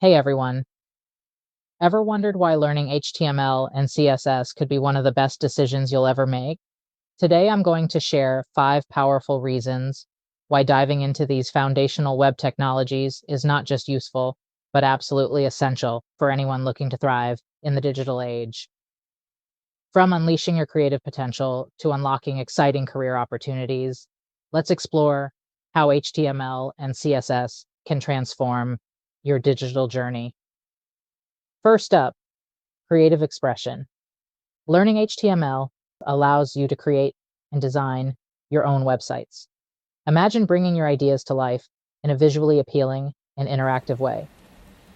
Hey everyone, ever wondered why learning HTML and CSS could be one of the best decisions you'll ever make? Today I'm going to share 5 powerful reasons why diving into these foundational web technologies is not just useful, but absolutely essential for anyone looking to thrive in the digital age. From unleashing your creative potential to unlocking exciting career opportunities, let's explore how HTML and CSS can transform your digital journey. First up, creative expression. Learning HTML allows you to create and design your own websites. Imagine bringing your ideas to life in a visually appealing and interactive way.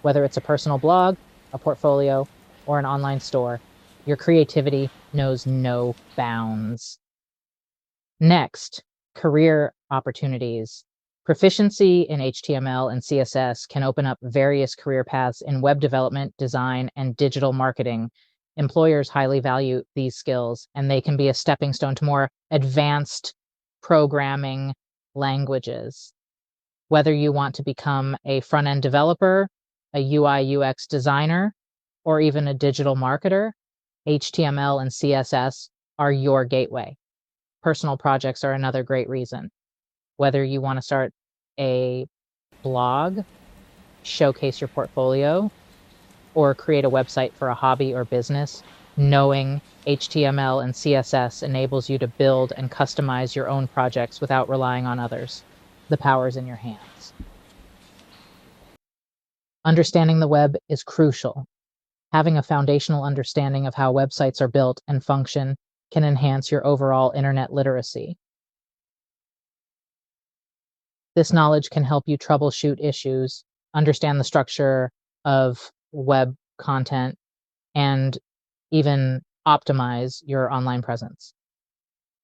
Whether it's a personal blog, a portfolio, or an online store, your creativity knows no bounds. Next, career opportunities. Proficiency in HTML and CSS can open up various career paths in web development, design, and digital marketing. Employers highly value these skills, and they can be a stepping stone to more advanced programming languages. Whether you want to become a front-end developer, a UI/UX designer, or even a digital marketer, HTML and CSS are your gateway. Personal projects are another great reason. Whether you want to start a blog, showcase your portfolio, or create a website for a hobby or business, knowing HTML and CSS enables you to build and customize your own projects without relying on others. The power's in your hands. Understanding the web is crucial. Having a foundational understanding of how websites are built and function can enhance your overall internet literacy. This knowledge can help you troubleshoot issues, understand the structure of web content, and even optimize your online presence.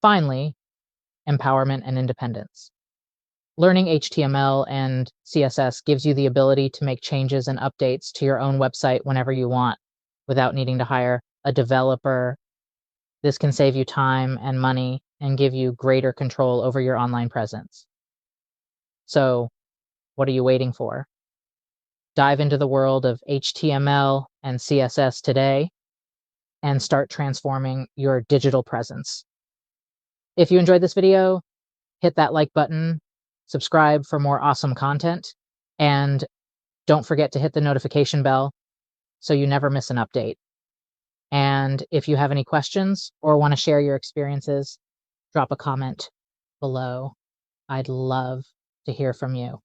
Finally, empowerment and independence. Learning HTML and CSS gives you the ability to make changes and updates to your own website whenever you want without needing to hire a developer. This can save you time and money and give you greater control over your online presence. So, what are you waiting for? Dive into the world of HTML and CSS today and start transforming your digital presence. If you enjoyed this video, hit that like button, subscribe for more awesome content, and don't forget to hit the notification bell so you never miss an update. And if you have any questions or want to share your experiences, drop a comment below. I'd love to hear from you.